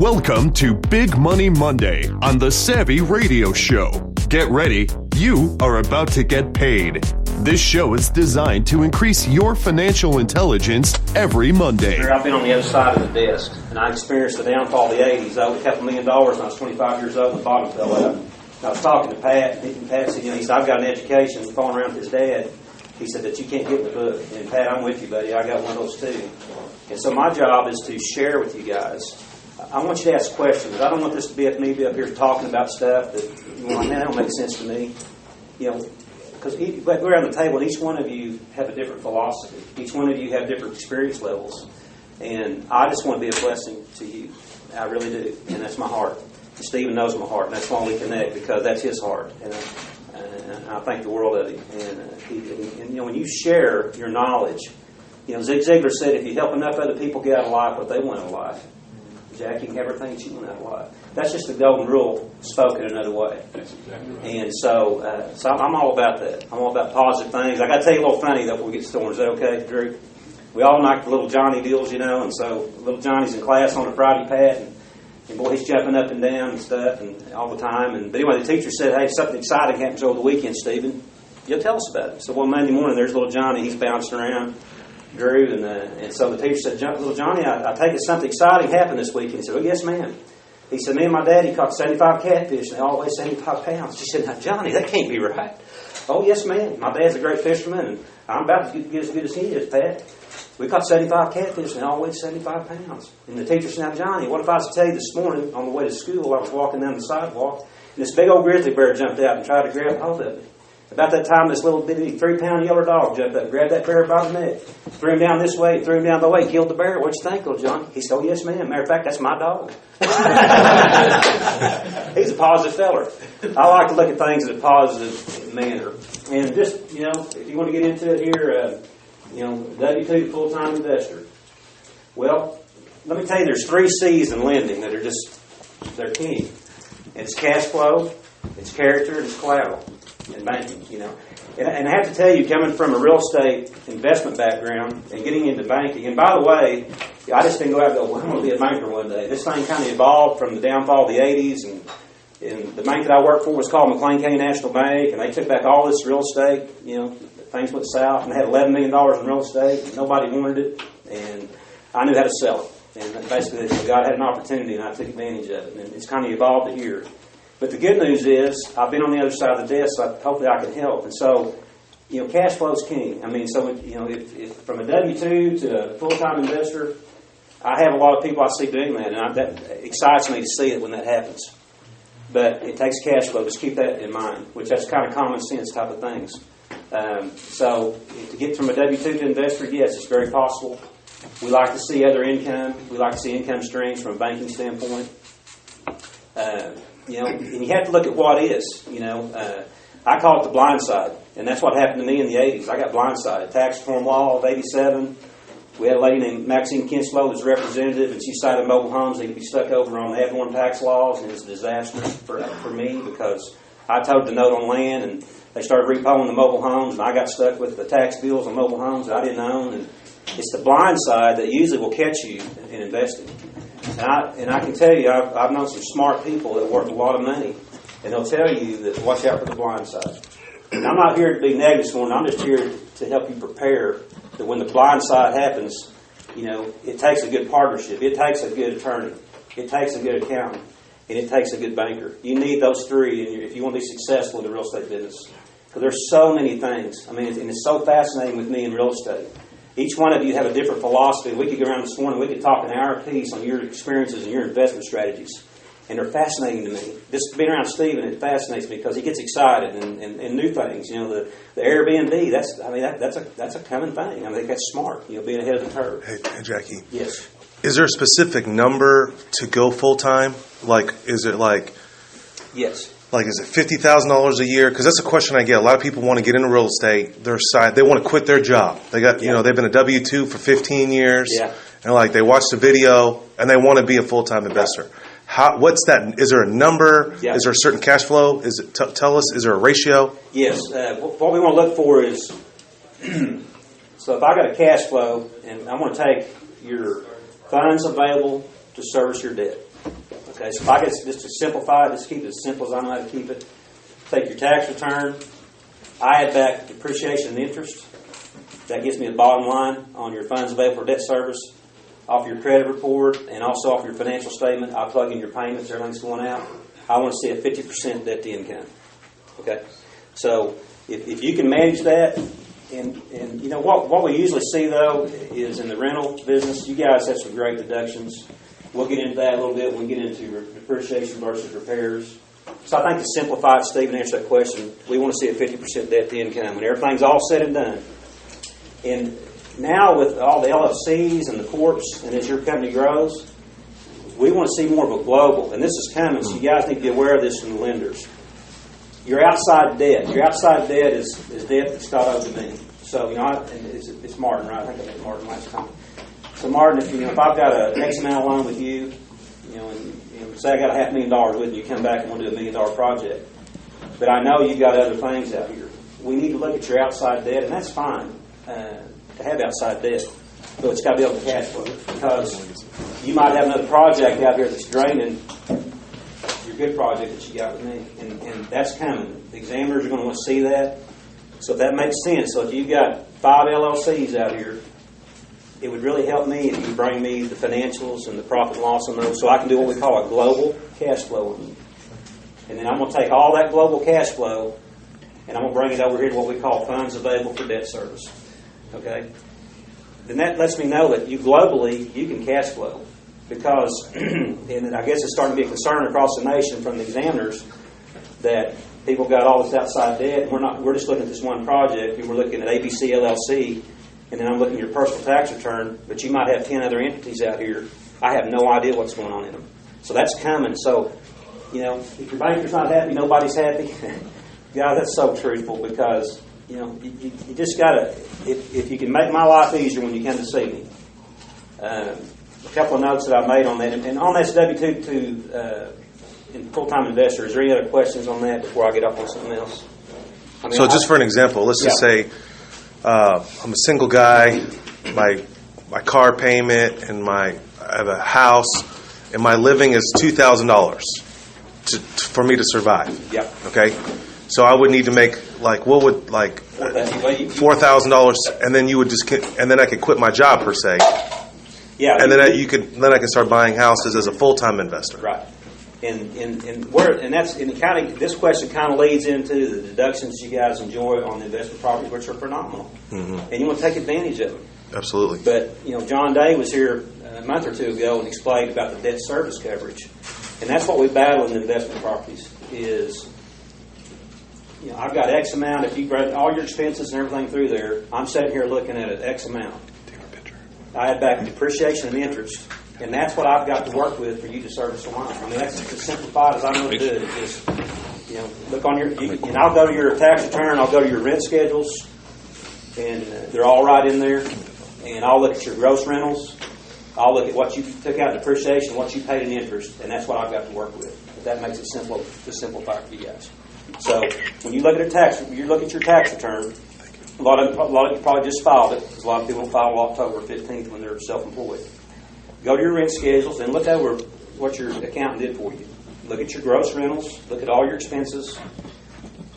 Welcome to Big Money Monday on the Savvy Radio Show. Get ready, you are about to get paid. This show is designed to increase your financial intelligence every Monday. I've been on the other side of the desk, and I experienced the downfall of the 80s. I owed a couple $1 million when I was 25 years old, and the bottom fell out. And I was talking to Pat, and Pat said, he said, I've got an education, falling around with his dad. He said that you can't get in the book. And Pat, I'm with you, buddy. I got one of those too. And so my job is to share with you guys. I want you to ask questions. I don't want this to be me up here talking about stuff that, man, that don't make sense to me. Because we're around the table, and each one of you have a different philosophy. Each one of you have different experience levels. And I just want to be a blessing to you. I really do. And that's my heart. And Stephen knows my heart, and that's why we connect, because that's his heart. And I thank the world of him. And when you share your knowledge, Zig Ziglar said, if you help enough other people get out of life what they want out of life, Jack, you can have everything that you want out of life. That's just the golden rule spoken another way. That's exactly right. And so I'm all about that. I'm all about positive things. I got to tell you a little funny, though, before we get started. Is that okay, Drew? We all like the little Johnny deals, and so little Johnny's in class on a Friday, Pat, and boy, he's jumping up and down and stuff and all the time. But anyway, the teacher said, hey, something exciting happens over the weekend, Stephen. You'll tell us about it. So one Monday morning, there's little Johnny. He's bouncing around. Drew, and so the teacher said, little Johnny, I take it something exciting happened this weekend. He said, oh, yes, ma'am. He said, me and my daddy caught 75 catfish, and they all weigh 75 pounds. She said, now, Johnny, that can't be right. Oh, yes, ma'am. My dad's a great fisherman, and I'm about to get as good as he is, Pat. We caught 75 catfish, and they all weighed 75 pounds. And the teacher said, now, Johnny, what if I was to tell you this morning on the way to school, I was walking down the sidewalk, and this big old grizzly bear jumped out and tried to grab hold of me. About that time, this little bitty 3-pound yeller dog jumped up, grabbed that bear by the neck, threw him down this way, threw him down the way, killed the bear. What'd you think, little John? He said, oh, yes, ma'am. Matter of fact, that's my dog. He's a positive feller. I like to look at things in a positive manner. And just, if you want to get into it here, W-2 full-time investor. Well, let me tell you, there's 3 C's in lending that are they're key. It's cash flow, it's character, and it's collateral. In banking, And I have to tell you, coming from a real estate investment background and getting into banking, and by the way, I just didn't go out and go, well, I'm going to be a banker one day. This thing kind of evolved from the downfall of the 80s, and the bank that I worked for was called McLean County National Bank, and they took back all this real estate, things went south, and they had $11 million in real estate, and nobody wanted it, and I knew how to sell it. And basically, God had an opportunity, and I took advantage of it, and it's kind of evolved to here. But the good news is, I've been on the other side of the desk, so hopefully I can help. And so, cash flow is king. I mean, so, if from a W-2 to a full-time investor, I have a lot of people I see doing that, and that excites me to see it when that happens. But it takes cash flow. Just keep that in mind, which that's kind of common sense type of things. So, to get from a W-2 to investor, yes, it's very possible. We like to see other income. We like to see income streams from a banking standpoint. And you have to look at what is. I call it the blind side, and that's what happened to me in the 80s. I got blindsided. Tax reform law of 87. We had a lady named Maxine Kinslow that was a representative, and she cited mobile homes. They could be stuck over on ad valorem tax laws, and it was a disaster for me because I told the note on land, and they started repoing the mobile homes, and I got stuck with the tax bills on mobile homes that I didn't own. And it's the blind side that usually will catch you in investing. And I can tell you, I've known some smart people that worth a lot of money, and they'll tell you that watch out for the blind side. And I'm not here to be negative this morning. I'm just here to help you prepare that when the blind side happens, it takes a good partnership. It takes a good attorney. It takes a good accountant. And it takes a good banker. You need those 3 if you want to be successful in the real estate business. Because there's so many things. I mean, and it's so fascinating with me in real estate. Each one of you have a different philosophy. We could go around this morning, we could talk an hour apiece on your experiences and your investment strategies. And they're fascinating to me. Just being around Stephen, it fascinates me because he gets excited and new things. The Airbnb, that's a common thing. I think that's smart, being ahead of the curve. Hey, Jackie. Yes. Is there a specific number to go full-time? Is it Yes. Is it $50,000 a year? Because that's a question I get. A lot of people want to get into real estate. They want to quit their job. They got, they've been a W-2 for 15 years. Yeah. And they watch the video and they want to be a full-time investor. What's that? Is there a number? Yeah. Is there a certain cash flow? Tell us, is there a ratio? Yes. What we want to look for is, so if I got a cash flow and I want to take your funds available to service your debt. Okay, so if I get just to simplify it, just keep it as simple as I know how to keep it. Take your tax return, I add back depreciation and interest. That gives me a bottom line on your funds available for debt service, off your credit report, and also off your financial statement. I plug in your payments, everything's going out. I want to see a 50% debt to income. Okay, so if you can manage that, and you know what we usually see though is in the rental business, you guys have some great deductions. We'll get into that a little bit when we get into depreciation versus repairs. So I think to simplify it, Steve, and answer that question, we want to see a 50% debt to income when everything's all said and done. And now with all the LLCs and the corps, and as your company grows, we want to see more of a global. And this is coming, so you guys need to be aware of this from the lenders. Your outside debt. Your outside debt is debt that's got owed to me. So, you know, and it's Martin, right? I think I met Martin last time. So, Martin, if I've got an X amount of loan with you, and say I got $500,000 with you, you come back and want to do $1 million project, but I know you've got other things out here. We need to look at your outside debt, and that's fine to have outside debt, but it's got to be able to cash flow, because you might have another project out here that's draining your good project that you got with me, and that's coming. The examiners are going to want to see that. So if that makes sense, so if you've got 5 LLCs out here, it would really help me if you bring me the financials and the profit and loss on those, so I can do what we call a global cash flow. And then I'm going to take all that global cash flow, and I'm going to bring it over here to what we call funds available for debt service. Okay? Then that lets me know that you globally, you can cash flow. Because, and I guess it's starting to be a concern across the nation from the examiners that people got all this outside debt. We're just looking at this one project, and we're looking at ABC LLC, and then I'm looking at your personal tax return, but you might have 10 other entities out here. I have no idea what's going on in them. So that's coming. So, if your banker's not happy, nobody's happy. God, that's so truthful, because, you just got to, if you can make my life easier when you come to see me. A couple of notes that I made on that. And on this W-2 to full-time investor, is there any other questions on that before I get up on something else? So just for an example, let's just say I'm a single guy, my car payment and I have a house, and my living is $2,000 for me to survive. Yeah. Okay. So I would need to make $4,000, and then you would and then I could quit my job per se. Yeah. And then I can start buying houses as a full-time investor. Right. This question kind of leads into the deductions you guys enjoy on the investment properties, which are phenomenal, and you want to take advantage of them. Absolutely. But John Day was here a month or two ago and explained about the debt service coverage, and that's what we battle in the investment properties. Is I've got X amount. If you run all your expenses and everything through there, I'm sitting here looking at an X amount. I add back depreciation and interest. And that's what I've got to work with for you to service the line. That's as simplified as I know to do it. Just, look on and I'll go to your tax return, I'll go to your rent schedules, and they're all right in there. And I'll look at your gross rentals. I'll look at what you took out in depreciation, what you paid in interest, and that's what I've got to work with. If that makes it simple to simplify it for you guys. So when you look at you look at your tax return. A lot of you probably just filed it, because a lot of people file October 15th when they're self-employed. Go to your rent schedules and look over what your accountant did for you. Look at your gross rentals. Look at all your expenses.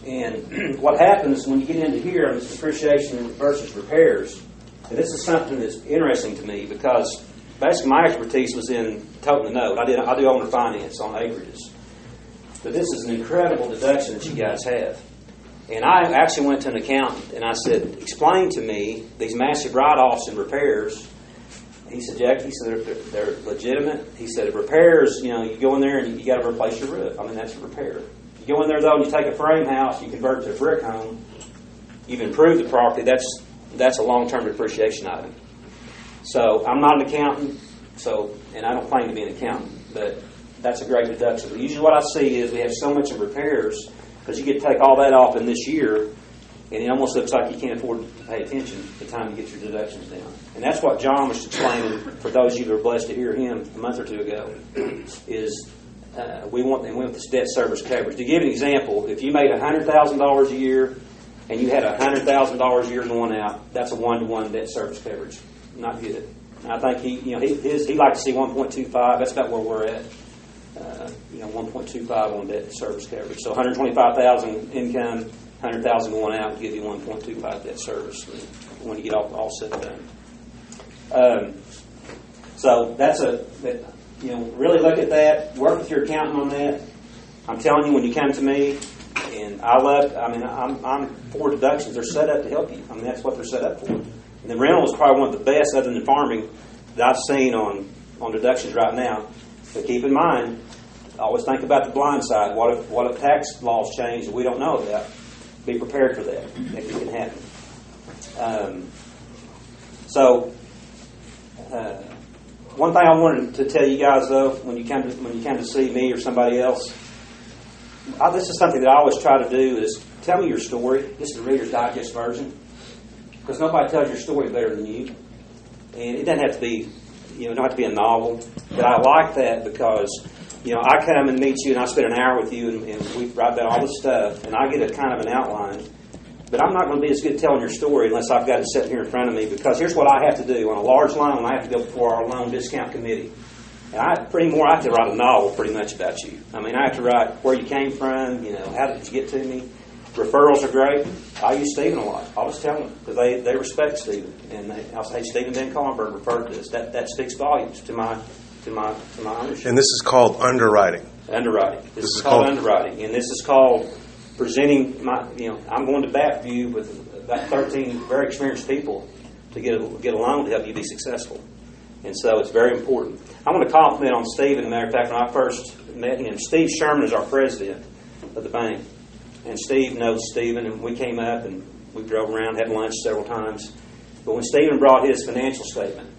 And what happens when you get into here on this depreciation versus repairs, and this is something that's interesting to me, because basically my expertise was in toting the note. I do owner finance on acreages. But this is an incredible deduction that you guys have. And I actually went to an accountant and I said, explain to me these massive write-offs and repairs. He said, Jack, they're legitimate. He said, repairs, you go in there and you got to replace your roof. That's a repair. You go in there, though, and you take a frame house, you convert it to a brick home, you've improved the property, that's a long-term depreciation item. So I'm not an accountant, and I don't claim to be an accountant, but that's a great deduction. But usually what I see is we have so much in repairs, because you get to take all that off in this year, and it almost looks like you can't afford to pay attention the time you get your deductions down. And that's what John was explaining, for those of you that are blessed to hear him a month or two ago, is we want this debt service coverage. To give an example, if you made $100,000 a year and you had $100,000 a year going out, that's a 1-to-1 debt service coverage. Not good. And I think he likes to see 1.25. That's about where we're at. 1.25 on debt service coverage. So 125,000 income, 100,000 going out, give you 1.25 debt service when you get all said and done. So that's really look at that. Work with your accountant on that. I'm telling you, when you come to me, and I'm for deductions. They're set up to help you. I mean, that's what they're set up for. And the rental is probably one of the best, other than farming, that I've seen on deductions right now. But keep in mind, always think about the blind side. What if tax laws change that we don't know about? Be prepared for that. It can happen. One thing I wanted to tell you guys, though, when you come to see me or somebody else, this is something that I always try to do, is tell me your story. This is the Reader's Digest version, because nobody tells your story better than you. And it doesn't have to be, don't have to be a novel. But I like that because, I come and meet you and I spend an hour with you and we write down all this stuff and I get a kind of an outline. But I'm not going to be as good telling your story unless I've got it sitting here in front of me, because here's what I have to do. On a large loan, I have to go before our loan discount committee. And I have to write a novel pretty much about you. I mean, I have to write where you came from, how did you get to me. Referrals are great. I use Stephen a lot. I'll just tell them, because they respect Stephen. And I'll say, Stephen Ben Collenberg referred to this. That speaks volumes to my ownership. And this is called underwriting. Underwriting. This is called underwriting. And this is called presenting I'm going to bat for you with about 13 very experienced people to get a loan to help you be successful. And so it's very important. I want to compliment on Stephen. As a matter of fact, when I first met him, Steve Sherman is our president of the bank. And Steve knows Stephen, and we came up and we drove around, had lunch several times. But when Stephen brought his financial statement,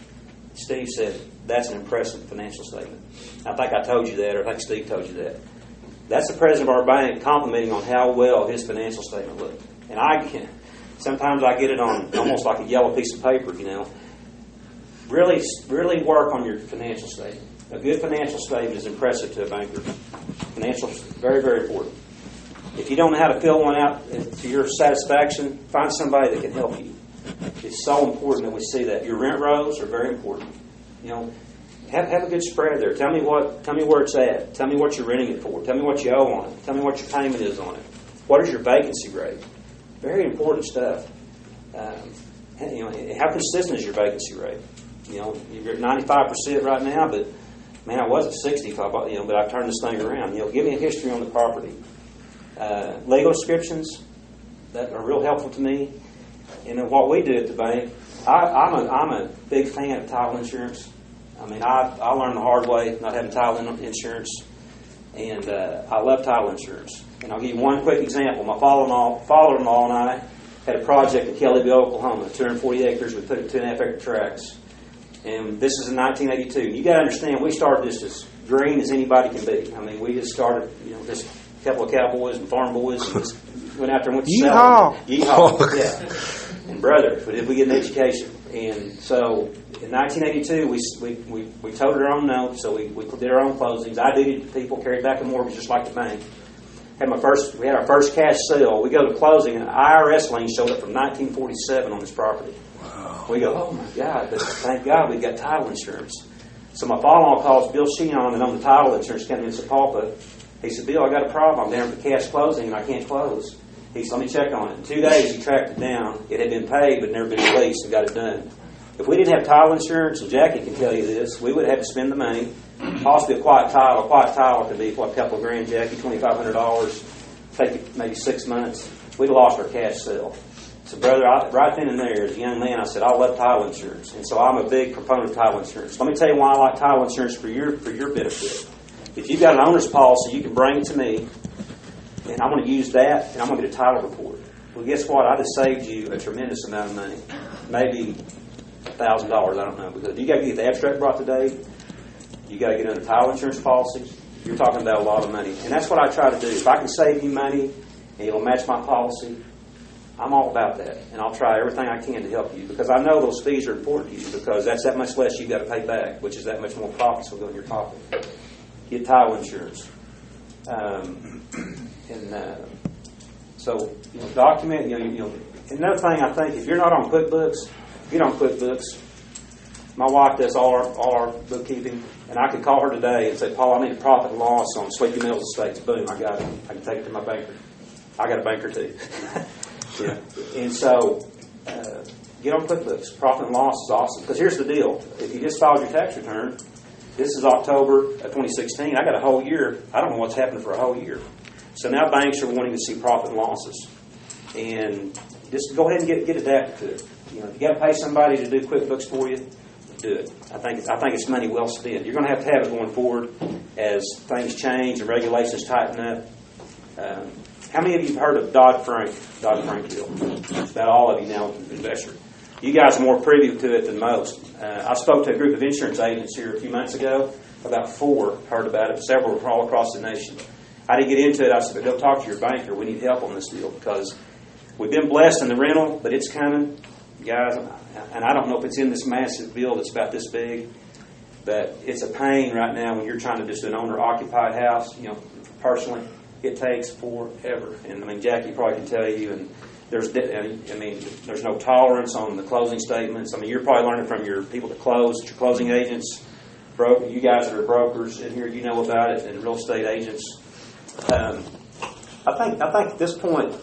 Steve said, "That's an impressive financial statement." I think I told you that, or I think Steve told you that. That's the president of our bank complimenting on how well his financial statement looked. And sometimes I get it on almost like a yellow piece of paper, Really work on your financial statement. A good financial statement is impressive to a banker. Financial is very, very important. If you don't know how to fill one out to your satisfaction, find somebody that can help you. It's so important that we see that. Your rent rolls are very important. Have a good spread there. Tell me where it's at. Tell me what you're renting it for. Tell me what you owe on it. Tell me what your payment is on it. What is your vacancy rate? Very important stuff. How consistent is your vacancy rate? You're at 95% right now, but man, I was at 65. But I turned this thing around. Give me a history on the property. Legal descriptions that are real helpful to me. And what we do at the bank, I'm a big fan of title insurance. I mean, I learned the hard way not having title insurance, and I love title insurance. And I'll give you one quick example. My father-in-law and I had a project in Kellyville, Oklahoma, 240 acres. We put it 2.5-acre tracts. And this is in 1982. You got to understand, we started this as green as anybody can be. I mean, we just started, just a couple of cowboys and farm boys, and just went out there and went to sell. Yeehaw! Yeah. And brother, did we get an education? And so in 1982, we toted our own notes, so we did our own closings. I did people, carried back a mortgage just like the bank. We had our first cash sale. We go to closing, and an IRS lien showed up from 1947 on this property. Wow. We go, oh my God, but thank God we got title insurance. So my father-in-law calls Bill Sheehan, and on the title insurance company in Sapulpa. He said, Bill, I got a problem. I'm down for the cash closing, and I can't close. He said, let me check on it. In 2 days, he tracked it down. It had been paid, but never been released, and got it done. If we didn't have title insurance, and Jackie can tell you this, we would have to spend the money. Possibly a quiet title. A quiet title could be, a couple of grand, Jackie, $2,500. Take it maybe 6 months. We'd have lost our cash sale. So, brother, right then and there, as a young man, I said, I love title insurance. And so I'm a big proponent of title insurance. Let me tell you why I like title insurance for your benefit. If you've got an owner's policy, you can bring it to me, and I'm going to use that, and I'm going to get a title report. Well, guess what? I just saved you a tremendous amount of money. Maybe $1,000, I don't know. Because you got to get the abstract brought today. You got to get under title insurance policy. You're talking about a lot of money. And that's what I try to do. If I can save you money and it'll match my policy, I'm all about that. And I'll try everything I can to help you, because I know those fees are important to you, because that's that much less you got to pay back, which is that much more profits will go in your pocket. Get title insurance. So document, another thing I think, if you're not on QuickBooks, My wife does all our bookkeeping, and I could call her today and say, Paul, I need a profit and loss on Sleepy Mills Estates. Boom, I got it. I can take it to my banker. I got a banker too. Yeah. And so, get on QuickBooks. Profit and loss is awesome. Because here's the deal. If you just filed your tax return, this is October of 2016. I got a whole year. I don't know what's happened for a whole year. So now banks are wanting to see profit and losses. And just go ahead and get adapted to it. You know, if you got to pay somebody to do QuickBooks for you, do it. I think it's money well spent. You're going to have it going forward as things change and regulations tighten up. How many of you have heard of Dodd-Frank bill? About all of you now, investor. You guys are more privy to it than most. I spoke to a group of insurance agents here a few months ago. About 4 heard about it. Several were all across the nation. I didn't get into it. I said, go talk to your banker. We need help on this deal because we've been blessed in the rental, but it's coming. Guys, and I don't know if it's in this massive bill that's about this big, but it's a pain right now when you're trying to just do an owner-occupied house. You know, personally, it takes forever. And I mean, Jackie probably can tell you. And there's no tolerance on the closing statements. I mean, you're probably learning from your people that close, your closing agents, you guys that are brokers in here. You know about it, and real estate agents. I think at this point.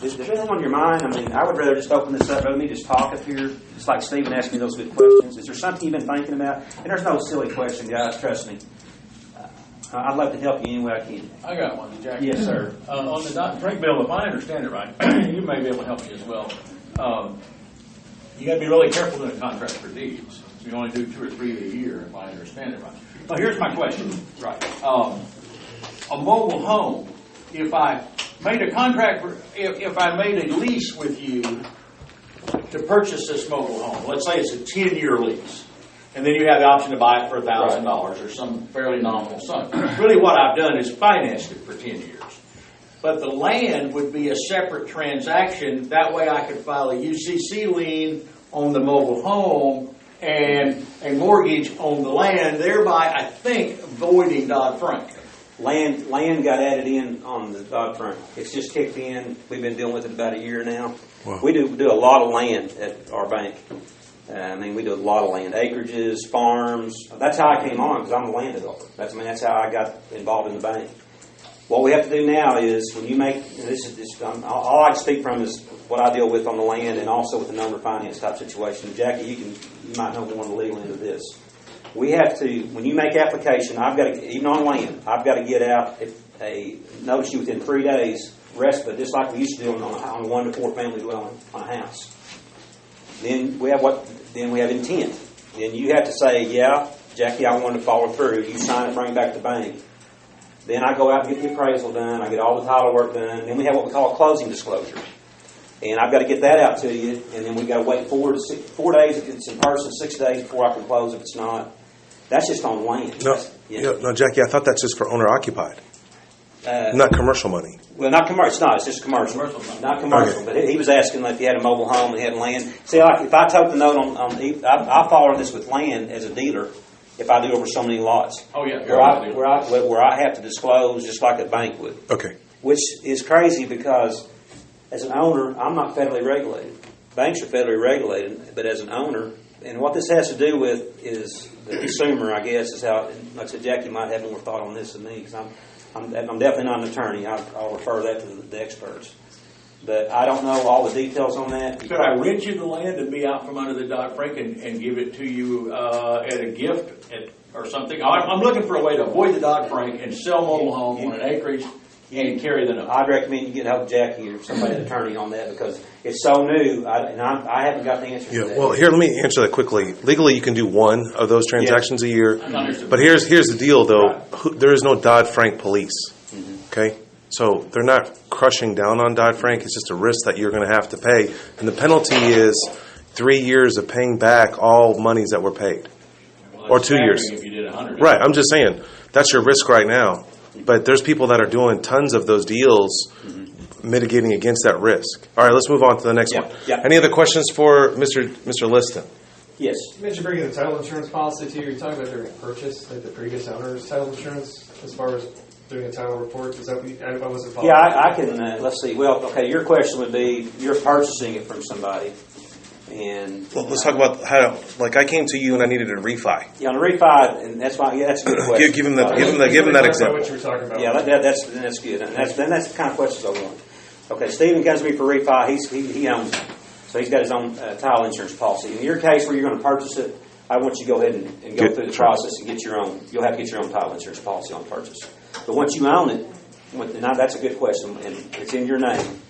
Is there anything on your mind? I mean, I would rather just open this up. Rather than me just talk up here, just like Stephen asked me those good questions. Is there something you've been thinking about? And there's no silly question, guys. Trust me. I'd love to help you any way I can. I got one, Jack. Yes, sir. On the Dodd-Frank bill, if I understand it right, you may be able to help me as well. You got to be really careful in a contract for deeds. So you only do 2 or 3 a year, if I understand it right. Now, here's my question. Right. A mobile home. If I made a contract, if I made a lease with you to purchase this mobile home, let's say it's a 10-year lease, and then you have the option to buy it for $1,000 or some fairly nominal sum. Really what I've done is financed it for 10 years. But the land would be a separate transaction. That way I could file a UCC lien on the mobile home and a mortgage on the land, thereby, I think, avoiding Dodd-Frank. Land got added in on the Dodd-Frank. It's just kicked in. We've been dealing with it about a year now. Wow. We do a lot of land at our bank. We do a lot of land, acreages, farms. That's how I came on because I'm a land developer. That's how I got involved in the bank. What we have to do now is when you make all I can speak from is what I deal with on the land and also with the number finance type situation. Jackie, you might know more on the legal end of this. We have to, when you make application, I've got to, even on land, I've got to get out a notice you within 3 days respite, just like we used to do on a 1 to 4 family dwelling on a house. Then we have intent. Then you have to say, yeah, Jackie, I want to follow through. You sign it, bring it back to the bank. Then I go out and get the appraisal done. I get all the title work done. Then we have what we call a closing disclosure. And I've got to get that out to you. And then we've got to wait 4 days if it's in person, 6 days before I can close if it's not. That's just on land. No, Jackie, I thought that's just for owner-occupied. Not commercial money. Well, not commercial. It's not. It's just commercial. Not commercial. Okay. But he was asking if you had a mobile home and had land. See, like if I took the note I follow this with land as a dealer if I do over so many lots. Oh, yeah. Where I have to disclose just like a bank would. Okay. Which is crazy because as an owner, I'm not federally regulated. Banks are federally regulated, but as an owner, and what this has to do with is the consumer, I guess, is how, like I said, Jackie might have more thought on this than me because I'm definitely not an attorney. I'll refer that to the experts. But I don't know all the details on that. Could I rent you the land and be out from under the Dodd-Frank and give it to you at a gift or something? I'm looking for a way to avoid the Dodd-Frank and sell mobile home on an acreage and carry the note. I'd recommend you get help with Jackie or somebody, an attorney on that because it's so new and I haven't got the answer to that. Well, here, let me answer that quickly. Legally, you can do 1 of those transactions a year. But here's the deal, though. There is no Dodd-Frank police. Okay? So they're not crushing down on Dodd-Frank. It's just a risk that you're going to have to pay. And the penalty is 3 years of paying back all monies that were paid. Or 2 years. If you did 100. Right. I'm just saying, that's your risk right now. But there's people that are doing tons of those deals mitigating against that risk. All right, let's move on to the next one. Yeah. Any other questions for Mr. Liston? Yes. You mentioned bringing the title insurance policy to you. You're talking about during a purchase, like the previous owner's title insurance, as far as doing a title report. Is that what I wasn't following? Yeah, I can, let's see. Well, okay, your question would be, you're purchasing it from somebody. And Well, let's talk about how. Like, I came to you and I needed a refi. yeah, on the refi, and that's why. Yeah, that's a good question. Give him that example. What you were talking about. Yeah, that's good. And that's the kind of questions I want. Okay, Stephen comes to me for refi. He owns it, so he's got his own title insurance policy. In your case, where you're going to purchase it, I want you to go ahead and go through the process and get your own. You'll have to get your own title insurance policy on purchase. But once you own it, now that's a good question, and it's in your name,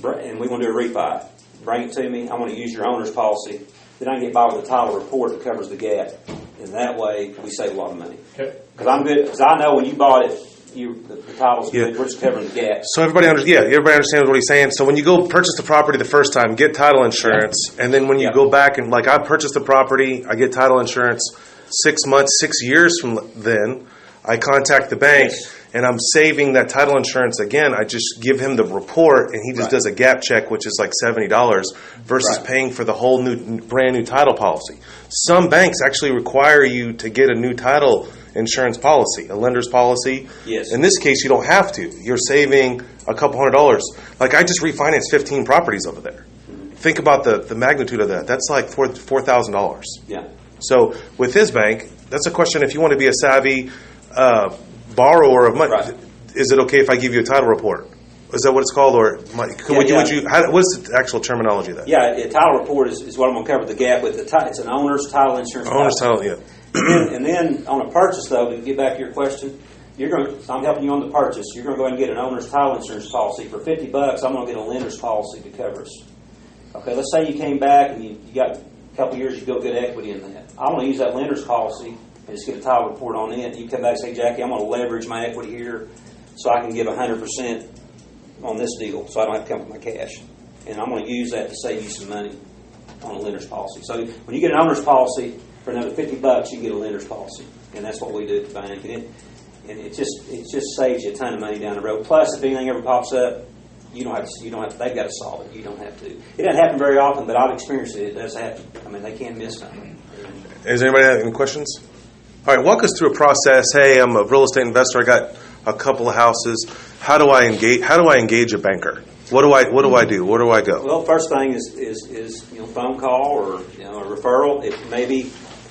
and we want to do a refi. Bring it to me. I want to use your owner's policy. Then I can get by with a title report that covers the gap, and that way we save a lot of money. Okay. Because I'm good. Because I know when you bought it, the title's good. We're just covering the gap. So everybody understands what he's saying. So when you go purchase the property the first time, get title insurance, and then when you go back and like I purchased the property, I get title insurance 6 months, 6 years from then, I contact the bank. Yes. And I'm saving that title insurance again. I just give him the report, and he just does a gap check, which is like $70 versus paying for the whole brand new title policy. Some banks actually require you to get a new title insurance policy, a lender's policy. Yes. In this case, you don't have to. You're saving a couple $100. Like I just refinanced 15 properties over there. Think about the magnitude of that. That's like $4,000. Yeah. So with his bank, that's a question. If you want to be a savvy borrower of money, is it okay if I give you a title report? Is that what it's called, or what's the actual terminology of that? Yeah, a title report is what I'm going to cover the gap with. It's an owner's title insurance. Owner's title, yeah. And then on a purchase, though, to get back to your question, I'm helping you on the purchase. You're going to go ahead and get an owner's title insurance policy for $50. I'm going to get a lender's policy to cover us. Okay, let's say you came back and you got a couple years, you built good equity in that. I want to use that lender's policy and just get a title report on it. You come back and say, Jackie, I'm going to leverage my equity here so I can give 100% on this deal so I don't have to come with my cash. And I'm going to use that to save you some money on a lender's policy. So when you get an owner's policy for another $50, you can get a lender's policy. And that's what we do at the bank. And it just saves you a ton of money down the road. Plus, if anything ever pops up, you don't have to, they've got to solve it. You don't have to. It doesn't happen very often, but I've experienced it. It does happen. I mean, they can miss something. Does anybody have any questions? All right, walk us through a process. Hey, I'm a real estate investor. I got a couple of houses. How do I engage a banker? What do I do? Where do I go? Well, first thing is phone call or a referral. If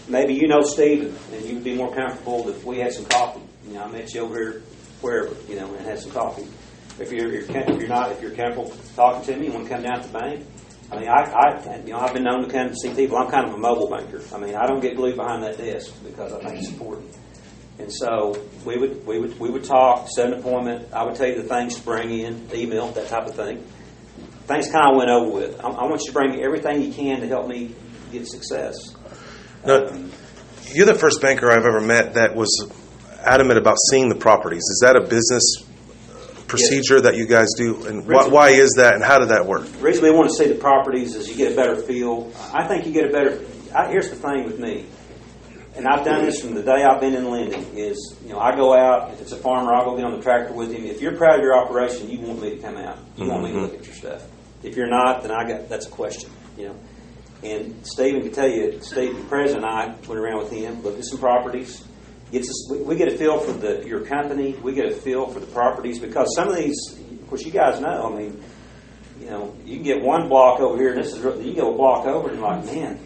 maybe you know Stephen and you'd be more comfortable if we had some coffee. I met you over here wherever and had some coffee. If you're comfortable talking to me, you want to come down to the bank. I mean, I've been known to come to see people. I'm kind of a mobile banker. I mean, I don't get glued behind that desk because I think it's important. And so we would talk, set an appointment. I would tell you the things to bring in, email, that type of thing. Things kind of went over with. I want you to bring everything you can to help me get success. Now, you're the first banker I've ever met that was adamant about seeing the properties. Is that a business procedure that you guys do? And why is that, and how did that work? The reason we want to see the properties is you get a better feel. I think you get a better... Here's the thing with me. And I've done this from the day I've been in lending, is, I go out, if it's a farmer, I'll go get on the tractor with him. If you're proud of your operation, you want me to come out. You want me to look at your stuff. If you're not, then that's a question, And Stephen can tell you, Steve, the president and I went around with him, looked at some properties. We get a feel for your company. We get a feel for the properties because some of these, of course, you guys know, I mean, you can get one block over here, and you go a block over, and you're like, man,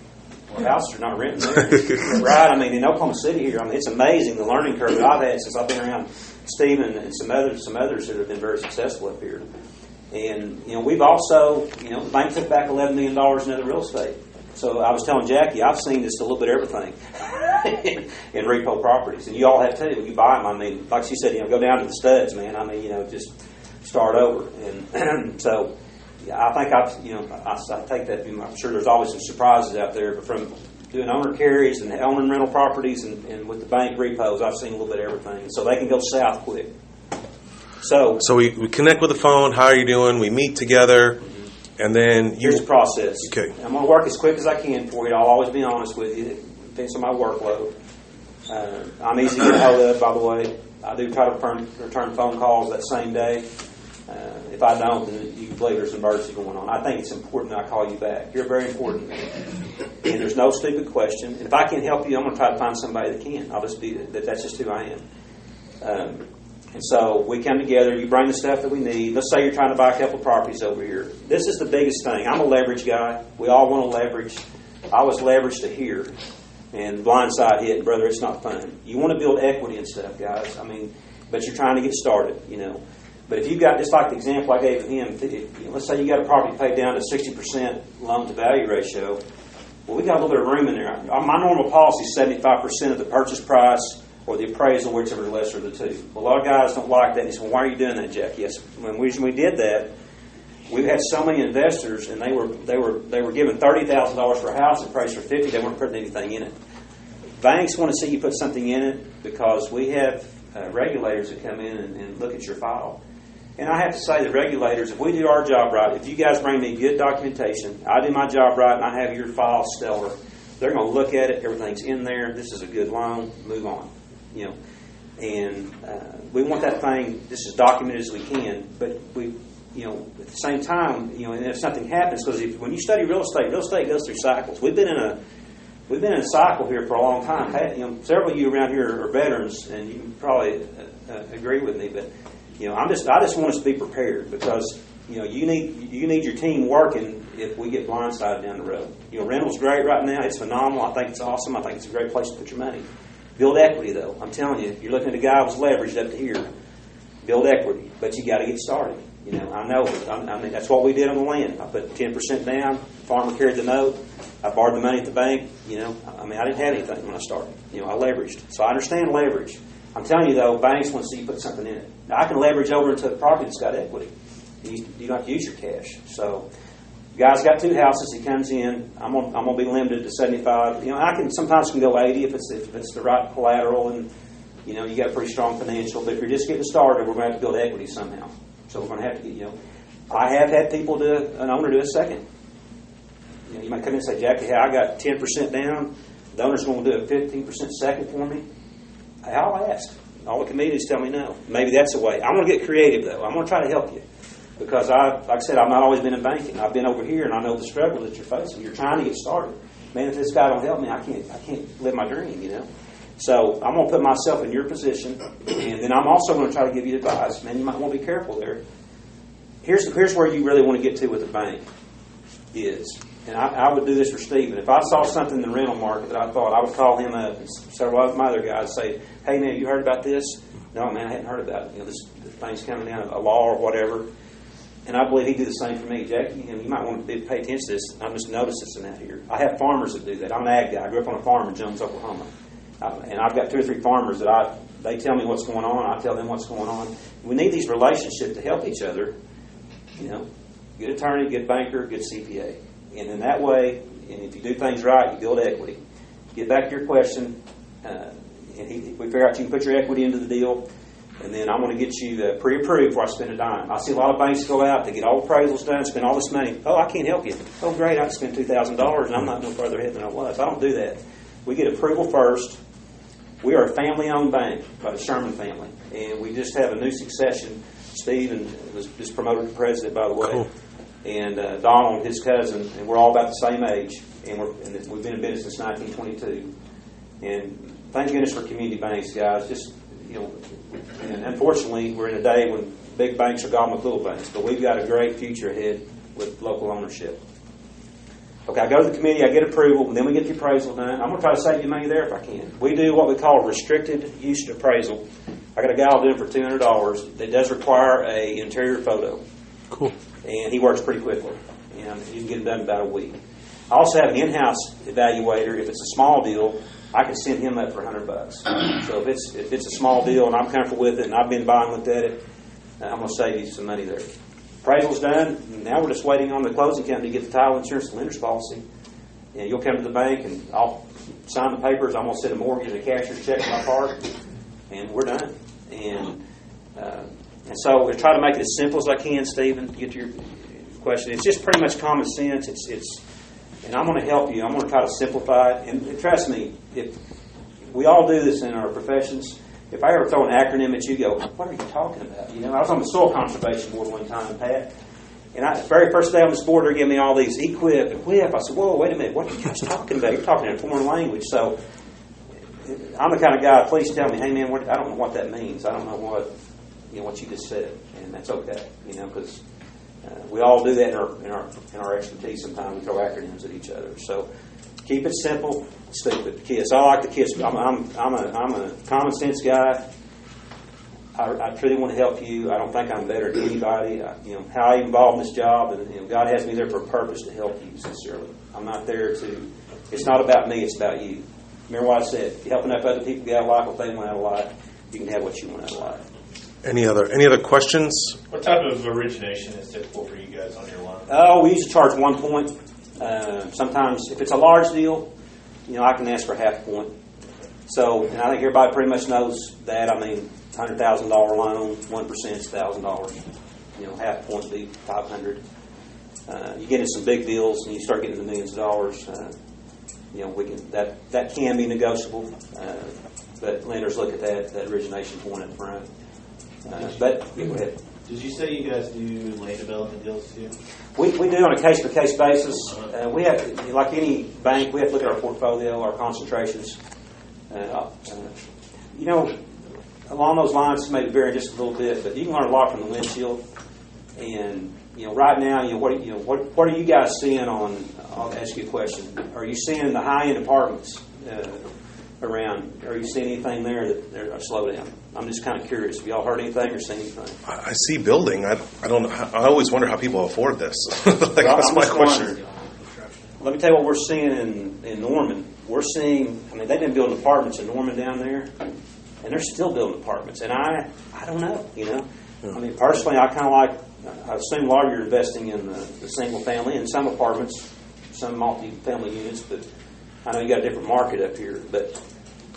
the houses are not renting there. Right? I mean, in Oklahoma City here, I mean, it's amazing the learning curve that I've had since I've been around Stephen and some others that have been very successful up here. And, we've also, the bank took back $11 million in other real estate. So I was telling Jackie, I've seen just a little bit of everything in repo properties. And you all have too. When you buy them, I mean, like she said, go down to the studs, man. I mean, just start over. And so I think I take that view. I'm sure there's always some surprises out there. But from doing owner carries and owning rental properties and with the bank repos, I've seen a little bit of everything. So they can go south quick. So we connect with the phone. How are you doing? We meet together. And then here's the process. Okay. I'm going to work as quick as I can for you. I'll always be honest with you. It depends on my workload. I'm easy to get hold of, by the way. I do try to return phone calls that same day. If I don't, then you can believe there's an emergency going on. I think it's important that I call you back. You're very important. And there's no stupid question. And if I can't help you, I'm going to try to find somebody that can. I'll just be that's just who I am. And so we come together, you bring the stuff that we need. Let's say you're trying to buy a couple of properties over here. This is the biggest thing. I'm a leverage guy. We all want to leverage. I was leveraged to here. And blindside hit, brother, it's not fun. You want to build equity and stuff, guys. I mean, but you're trying to get started, you know. But if you've got, just like the example I gave of him, let's say you got a property paid down to 60% loan to value ratio. Well, we got a little bit of room in there. My normal policy is 75% of the purchase price or the appraisal, whichever is lesser of the two. Well, a lot of guys don't like that. And they say, well, why are you doing that, Jack? Yes, when we did that, we had so many investors, and they were given $30,000 for a house appraised for $50,000. They weren't putting anything in it. Banks want to see you put something in it because we have regulators that come in and look at your file. And I have to say, the regulators, if we do our job right, if you guys bring me good documentation, I do my job right, and I have your file stellar, they're going to look at it. Everything's in there. This is a good loan. Move on. You know, and we want that thing just as documented as we can. But we, you know, at the same time, you know, and if something happens, because when you study real estate goes through cycles. We've been in a cycle here for a long time. You know, several of you around here are veterans, and you can probably agree with me. But you know, I just want us to be prepared because you know you need your team working if we get blindsided down the road. You know, rental's great right now. It's phenomenal. I think it's awesome. I think it's a great place to put your money. Build equity, though. I'm telling you, if you're looking at a guy who's leveraged up to here, build equity. But you got to get started. You know, I know. I mean, that's what we did on the land. I put 10% down. Farmer carried the note. I borrowed the money at the bank. You know, I mean, I didn't have anything when I started. You know, I leveraged. So I understand leverage. I'm telling you, though, banks want to see you put something in it. Now, I can leverage over into a property that's got equity. You don't have to use your cash. So, guy's got two houses. He comes in. I'm gonna be limited to 75. You know, I can sometimes go 80 if it's the right collateral and you know you got a pretty strong financial. But if you're just getting started, we're going to have to build equity somehow. So we're going to have to get, you know. I have had people an owner do a second. You know, you might come in and say, Jackie, hey, I got 10% down. The owner's going to do a 15% second for me. I'll ask. All the comedians tell me no. Maybe that's the way. I'm going to get creative though. I'm going to try to help you. Because like I said, I've not always been in banking. I've been over here, and I know the struggle that you're facing. You're trying to get started. Man, if this guy don't help me, I can't live my dream. You know. So I'm going to put myself in your position, and then I'm also going to try to give you advice. Man, you might want to be careful there. Here's where you really want to get to with the bank is, and I would do this for Stephen. If I saw something in the rental market that I thought, I would call him up and several of my other guys say, "Hey, man, you heard about this?" No, man, I hadn't heard about it. You know, this thing's coming down, a law or whatever. And I believe he'd do the same for me. Jackie, you might want to pay attention to this. I'm just noticing that here. I have farmers that do that. I'm an ag guy. I grew up on a farm in Jones, Oklahoma. And I've got 2 or 3 farmers that they tell me what's going on. I tell them what's going on. We need these relationships to help each other. You know, good attorney, good banker, good CPA. And in that way, and if you do things right, you build equity. Get back to your question. We figure out you can put your equity into the deal. And then I'm going to get you pre-approved before I spend a dime. I see a lot of banks go out, they get all the appraisals done, spend all this money. Oh, I can't help you. Oh, great, I spent $2,000 and I'm not no further ahead than I was. I don't do that. We get approval first. We are a family-owned bank by the Sherman family. And we just have a new succession. Steve was just promoted to president, by the way. Cool. And Donald, his cousin, and we're all about the same age. And we've been in business since 1922. And thank goodness for community banks, guys. Just, you know, and unfortunately, we're in a day when big banks are gone with little banks, but we've got a great future ahead with local ownership. Okay, I go to the committee, I get approval, and then we get the appraisal done. I'm going to try to save you money there if I can. We do what we call restricted use appraisal. I got a guy who'll do it for $200 that does require a interior photo. Cool. And he works pretty quickly. And you can get it done in about a week. I also have an in-house evaluator. If it's a small deal, I can send him up for $100. So if it's a small deal and I'm comfortable with it and I've been buying looked at it, I'm going to save you some money there. Appraisal's done. Now we're just waiting on the closing company to get the title insurance and lender's policy. And you'll come to the bank and I'll sign the papers. I'm going to send a mortgage and a cashier's check to my part, and we're done. And so we try to make it as simple as I can, Stephen. Get to your question. It's just pretty much common sense. And I'm going to help you. I'm going to try to simplify it. And trust me, if we all do this in our professions, if I ever throw an acronym at you, go, what are you talking about? You know, I was on the soil conservation board one time, Pat, and the very first day on this board, they're giving me all these equip and whip. I said, whoa, wait a minute, what are you guys talking about? You're talking in a foreign language. So I'm the kind of guy, please tell me, hey man, I don't know what that means. I don't know what what you just said, and that's okay, because we all do that in our expertise. Sometimes we throw acronyms at each other. So keep it simple, stupid. KISS. I like the KISS. I'm a common sense guy. I truly want to help you. I don't think I'm better than anybody. How I involved in this job, and God has me there for a purpose to help you. Sincerely, I'm not there to. It's not about me. It's about you. Remember what I said. If you help enough other people get out of life what they want out of life, you can have what you want out of life. Any other questions? What type of origination is typical for you guys on your line? Oh, we usually charge 1 point. Sometimes, if it's a large deal, I can ask for half a point. So, and I think everybody pretty much knows that. I mean, $100,000 loan, 1% is $1,000. Half a point would be $500. You get in some big deals and you start getting into millions of dollars. We can that can be negotiable, but lenders look at that origination point up front. But go ahead. Did you say you guys do land development deals too? We do on a case-by-case basis. We have, like any bank, we have to look at our portfolio, our concentrations. Along those lines, maybe vary just a little bit, but you can learn a lot from the windshield. And right now, what are you guys seeing on? I'll ask you a question. Are you seeing the high-end apartments around? Are you seeing anything there that there's a slowdown? I'm just kind of curious. Have y'all heard anything or seen anything? I see building. I don't know. I always wonder how people afford this. That's my question. Let me tell you what we're seeing in Norman. We're seeing. I mean, they've been building apartments in Norman down there, and they're still building apartments. And I don't know. I mean, personally, I kind of like. I assume a lot of you are investing in the single family and some apartments, some multi-family units, but I know you got a different market up here. But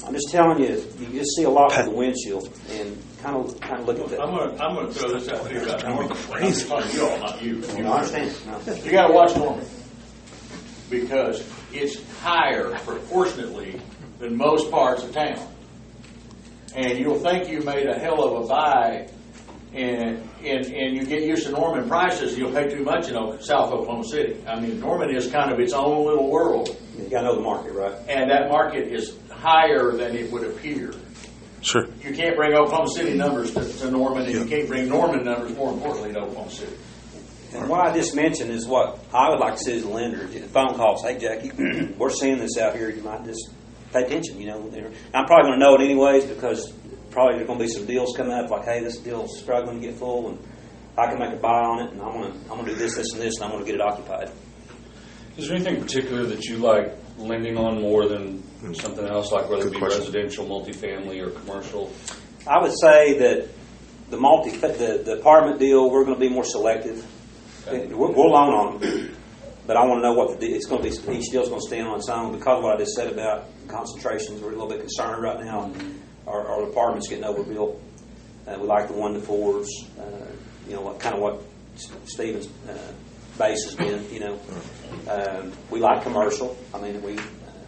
I'm just telling you, you just see a lot from the windshield and kind of look at that. I'm going to throw this out here about Norman. I'm just talking to you all, not you. I understand. No. You got to watch Norman because it's higher proportionately than most parts of town, and you'll think you made a hell of a buy. And you get used to Norman prices, you'll pay too much in South Oklahoma City. I mean, Norman is kind of its own little world. You got to know the market, right? And that market is higher than it would appear. Sure. You can't bring Oklahoma City numbers to Norman, and you can't bring Norman numbers, more importantly, to Oklahoma City. And what I just mentioned is what I would like to see as a lender. Phone calls, hey, Jackie, we're seeing this out here. You might just pay attention. I'm probably going to know it anyways because probably there's going to be some deals coming up like, hey, this deal's struggling to get full, and I can make a buy on it, and I'm going to do this, and this, and I'm going to get it occupied. Is there anything particular that you like lending on more than something else, like whether it be residential, multifamily, or commercial? I would say that the apartment deal, we're going to be more selective. Okay. We'll loan on them, but I want to know what it's going to be. Each deal's going to stand on its own because of what I just said about concentrations. We're a little bit concerned right now. Our apartments getting overbuilt. We like the 1 to 4s. What Stephen's base has been. We like commercial. I mean,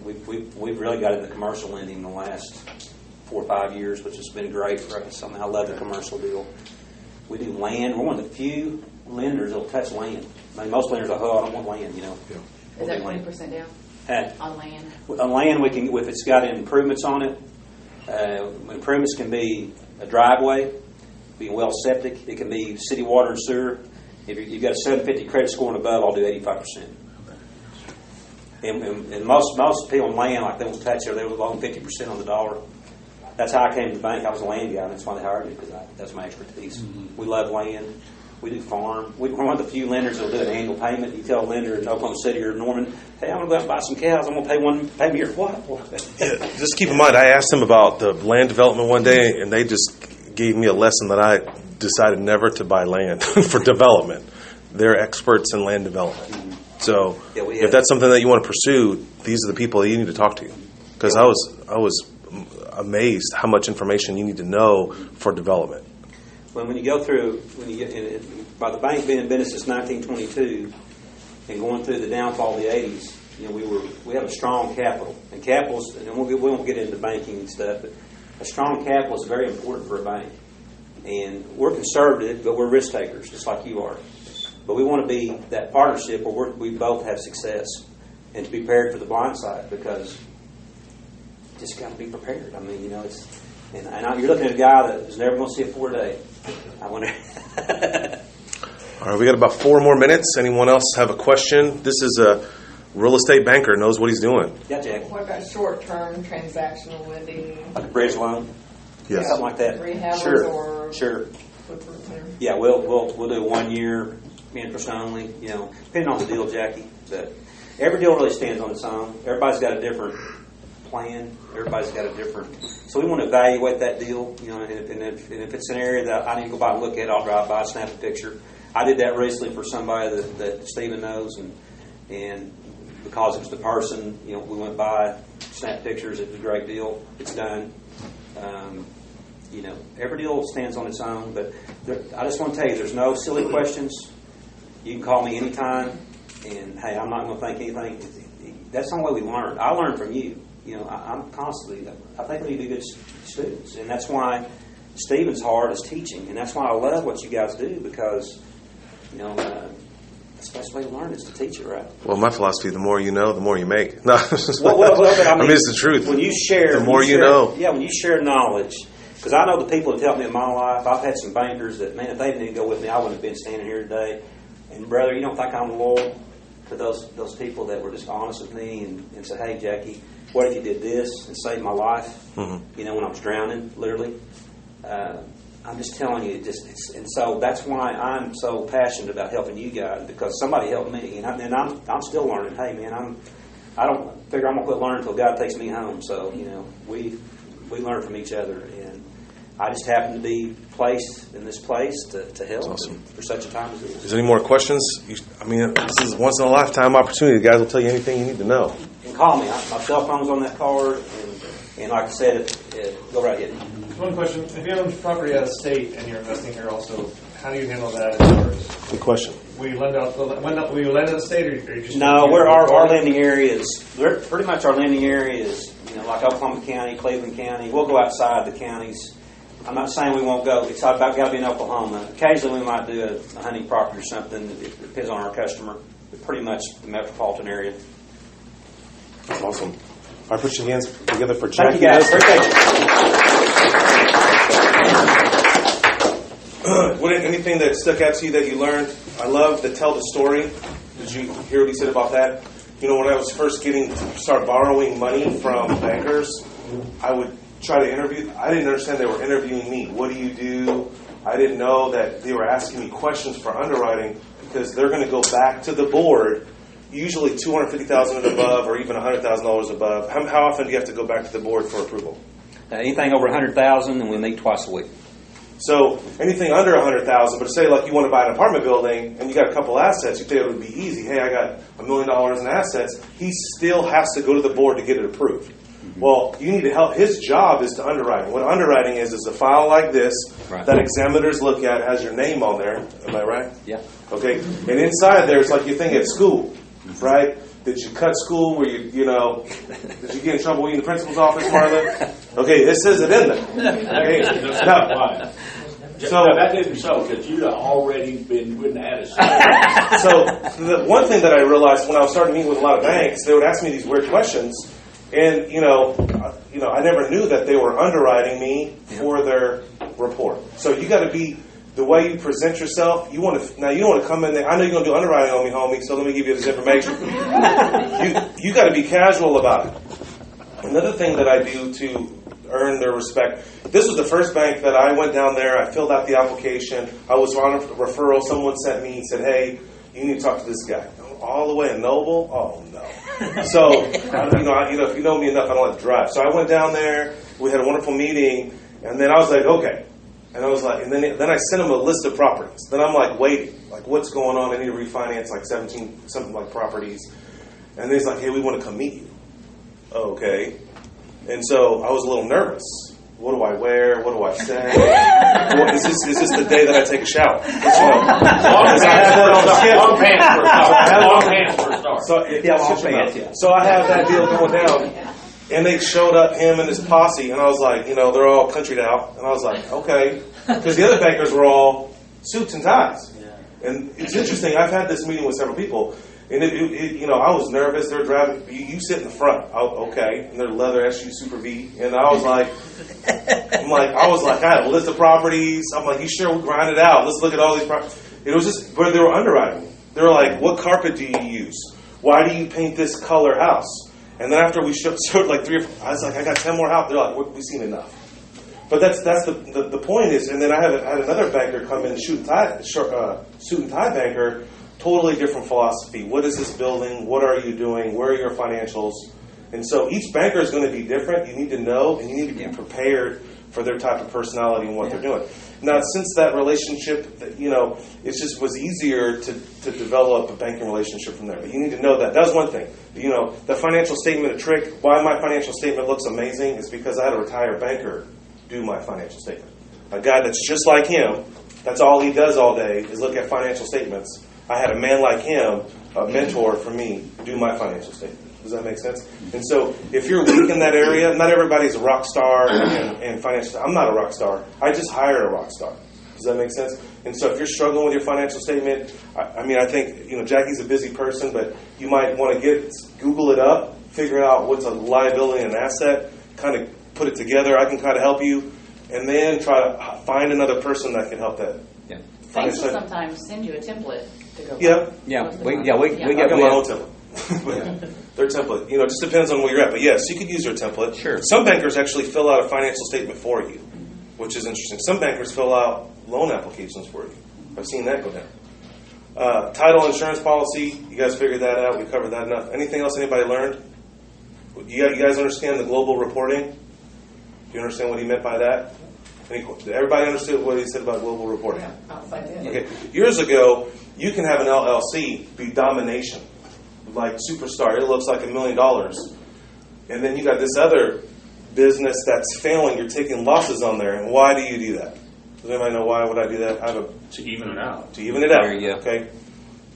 we've really got into commercial lending in the last 4 or 5 years, which has been great for us. I love the commercial deal. We do land. We're one of the few lenders that'll touch land. I mean, most lenders are, I don't want land. Is that 20% down on land? On land, we can if it's got improvements on it. Improvements can be a driveway, be well septic. It can be city water and sewer. If you've got a 750 credit score and above, I'll do 85%. And most people in land, like they won't touch it, they will loan 50% on the dollar. That's how I came to the bank. I was a land guy, and that's why they hired me because that's my expertise. Mm-hmm. We love land. We do farm. We're one of the few lenders that will do an annual payment. You tell a lender in Oklahoma City or Norman, hey, I'm going to go out and buy some cows. I'm going to pay me your what? Yeah, just keep in mind, I asked them about the land development one day, and they just gave me a lesson that I decided never to buy land for development. They're experts in land development. Mm-hmm. So if that's something that you want to pursue, these are the people that you need to talk to. Because I was amazed how much information you need to know for development. When you go through, by the bank being in business since 1922 and going through the downfall of the 80s, we have a strong capital. And capitals, and we won't get into banking and stuff, but a strong capital is very important for a bank. And we're conservative, but we're risk takers, just like you are. But we want to be that partnership where we both have success and to be prepared for the blind side because you just got to be prepared. I mean, And you're looking at a guy that is never going to see a 4 day. I wonder. All right, we got about 4 more minutes. Anyone else have a question? This is a real estate banker, knows what he's doing. Yeah, Jack. What about short-term transactional lending? Like a bridge loan? Yes. Something like that. Rehabbers or Sure. Yeah, we'll do 1 year interest only, depending on the deal, Jackie. But every deal really stands on its own. Everybody's got a different plan. Everybody's got a different. So we want to evaluate that deal, and if it's an area that I need to go by and look at, I'll drive by, snap a picture. I did that recently for somebody that Stephen knows, and because it was the person, we went by, snapped pictures. It was a great deal. It's done. Every deal stands on its own, but I just want to tell you, there's no silly questions. You can call me anytime, and hey, I'm not going to think anything. That's the only way we learn. I learn from you. I'm constantly, I think we need to be good students, and that's why Stephen's hard is teaching, and that's why I love what you guys do, because, that's the best way to learn is to teach it, right? Well, my philosophy, the more you know, the more you make. No, but I mean, it's the truth. When you share, the more you know. Yeah, when you share knowledge, because I know the people that helped me in my life. I've had some bankers that, man, if they didn't go with me, I wouldn't have been standing here today. And brother, you don't think I'm loyal to those people that were just honest with me and said, hey, Jackie, what if you did this and saved my life? Mm-hmm. When I was drowning, literally. I'm just telling you, and so that's why I'm so passionate about helping you guys, because somebody helped me, and I'm still learning. Hey, man, I don't figure I'm gonna quit learning until God takes me home. So we learn from each other, and I just happen to be placed in this place to help. That's awesome. For such a time as this. Is there any more questions? This is a once in a lifetime opportunity. The guys will tell you anything you need to know. And call me. My cell phone's on that card, and like I said, go right ahead. One question: if you own property out of state and you're investing here, also, how do you handle that as far as? Good question. Will you lend out of state, or you just? No, our lending areas. Pretty much our lending areas. Like Oklahoma County, Cleveland County. We'll go outside the counties. I'm not saying we won't go. It's about got to be in Oklahoma. Occasionally, we might do a hunting property or something. It depends on our customer. But pretty much the metropolitan area. That's awesome. I put your hands together for Jackie. Thank you, guys. Appreciate Anything that stuck out to you that you learned? I love the tell the story. Did you hear what he said about that? When I was first start borrowing money from bankers, I would try to interview. I didn't understand they were interviewing me. What do you do? I didn't know that they were asking me questions for underwriting, because they're going to go back to the board, usually $250,000 and above, or even $100,000 above. How often do you have to go back to the board for approval? Anything over $100,000, and we meet twice a week. So anything under $100,000, but say like you want to buy an apartment building and you got a couple assets, you think it would be easy. Hey, I got $1 million in assets. He still has to go to the board to get it approved. Mm-hmm. Well, you need to help. His job is to underwriting. What underwriting is a file like this that examiners look at, has your name on there. Am I right? Yeah. Okay. And inside there, it's like your thing at school, right? Did you cut school? Where did you get in trouble in the principal's office, Marlon? Okay, this says it in there. Okay. Now, so that didn't show because you'd already wouldn't have had a So the one thing that I realized when I was starting to meet with a lot of banks, they would ask me these weird questions, and I never knew that they were underwriting me for their report. So you got to be. The way you present yourself, you don't want to come in there. I know you're going to do underwriting on me, homie, so let me give you this information. You got to be casual about it. Another thing that I do to earn their respect, this was the first bank that I went down there, I filled out the application, I was on a referral, someone sent me, said, hey, you need to talk to this guy. All the way in Noble? Oh, no. So, if you know me enough, I don't like to drive. So I went down there, we had a wonderful meeting, and then I was like, okay. And I was like, and then I sent him a list of properties. Then I'm like waiting, like what's going on? I need to refinance like 17 something like properties. And he's like, hey, we want to come meet you. Okay. And so I was a little nervous. What do I wear? What do I say? Is this the day that I take a shower? Long pants for a start. So I have that deal going down. And they showed up, him and his posse, and I was like, they're all countryed out. And I was like, okay. Because the other bankers were all suits and ties. Yeah. And it's interesting, I've had this meeting with several people. And I was nervous. They're driving. You sit in the front. Oh, okay. And they're leather SU Super V. And I was like, I had a list of properties. I'm like, you sure we'll grind it out? Let's look at all these properties. It was just, but they were underwriting me. They were like, what carpet do you use? Why do you paint this color house? And then after we showed like 3 or 4, I was like, I got 10 more out. They're like, we've seen enough. But that's the point is, and then I had another banker come in, suit and tie banker, totally different philosophy. What is this building? What are you doing? Where are your financials? And so each banker is going to be different. You need to know, and you need to be prepared for their type of personality and what they're doing. Now, since that relationship, it just was easier to develop a banking relationship from there. But you need to know that. That was one thing. The financial statement, a trick. Why my financial statement looks amazing is because I had a retired banker do my financial statement. A guy that's just like him, that's all he does all day is look at financial statements. I had a man like him, a mentor for me, do my financial statement. Does that make sense? And so if you're weak in that area, not everybody's a rock star and financial. I'm not a rock star. I just hired a rock star. Does that make sense? And so if you're struggling with your financial statement, I think Jackie's a busy person, but you might want to Google it up, figure out what's a liability and an asset, kind of put it together. I can kind of help you, and then try to find another person that can help that. Yeah. Banks will sometimes send you a template to go. We got my own template. Their template, it just depends on where you're at. But yes, you could use their template. Sure. Some bankers actually fill out a financial statement for you, which is interesting. Some bankers fill out loan applications for you. I've seen that go down. Title insurance policy, you guys figured that out. We covered that enough. Anything else anybody learned? You guys understand the global reporting? Do you understand what he meant by that? Everybody understood what he said about global reporting? Okay. Years ago, you can have an LLC be domination. Like Superstar, it looks like $1 million. And then you got this other business that's failing, you're taking losses on there. And why do you do that? Does anybody know why would I do that? To even it out. To even it out. There you go. Okay.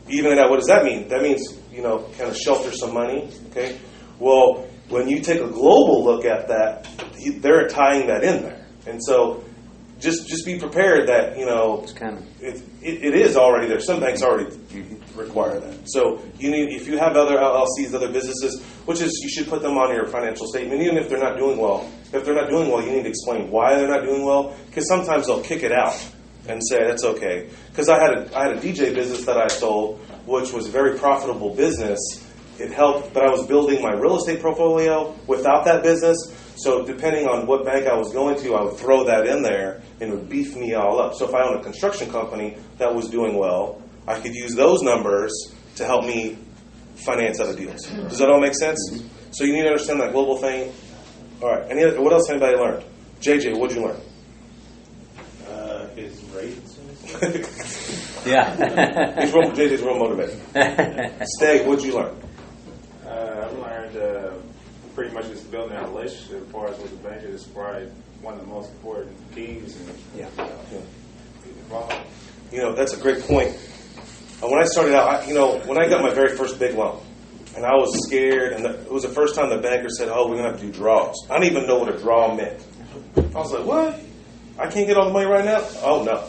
Even it out. What does that mean? That means, kind of shelter some money. Okay. Well, when you take a global look at that, they're tying that in there. And so just be prepared that, It's kind of it is already there. Some banks already require that. So if you have other LLCs, other businesses, you should put them on your financial statement, even if they're not doing well. If they're not doing well, you need to explain why they're not doing well, because sometimes they'll kick it out and say that's okay. Because I had a DJ business that I sold, which was a very profitable business. It helped, but I was building my real estate portfolio without that business. So depending on what bank I was going to, I would throw that in there and it would beef me all up. So if I own a construction company that was doing well, I could use those numbers to help me finance other deals. Does that all make sense? So you need to understand that global thing. All right. What else anybody learned? JJ, what did you learn? His rates. JJ's real motivated. Steg, what did you learn? I learned pretty much just building a relationship as far as with the banker is probably one of the most important keys. That's a great point. When I started out, when I got my very first big loan, and I was scared, and it was the first time the banker said, "Oh, we're going to have to do draws." I didn't even know what a draw meant. I was like, "What? I can't get all the money right now?" Oh, no.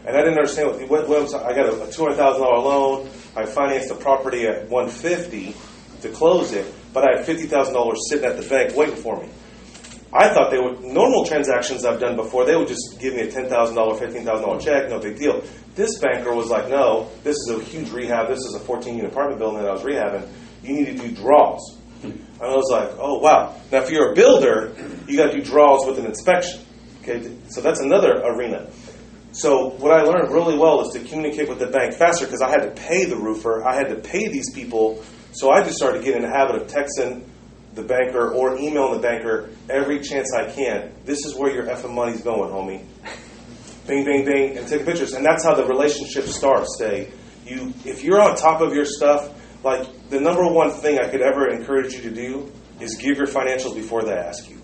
And I didn't understand what I got a $200,000 loan. I financed the property at $150 to close it, but I had $50,000 sitting at the bank waiting for me. I thought they would, normal transactions I've done before, they would just give me a $10,000, $15,000 check, no big deal. This banker was like, no, this is a huge rehab. This is a 14-unit apartment building that I was rehabbing. You need to do draws. And I was like, oh, wow. Now, if you're a builder, you got to do draws with an inspection. Okay, so that's another arena. So what I learned really well is to communicate with the bank faster because I had to pay the roofer. I had to pay these people. So I just started getting in the habit of texting the banker or emailing the banker every chance I can. This is where your effing money's going, homie. Bing, bing, bing, and take pictures. And that's how the relationship starts. If you're on top of your stuff, like the number one thing I could ever encourage you to do is give your financials before they ask you.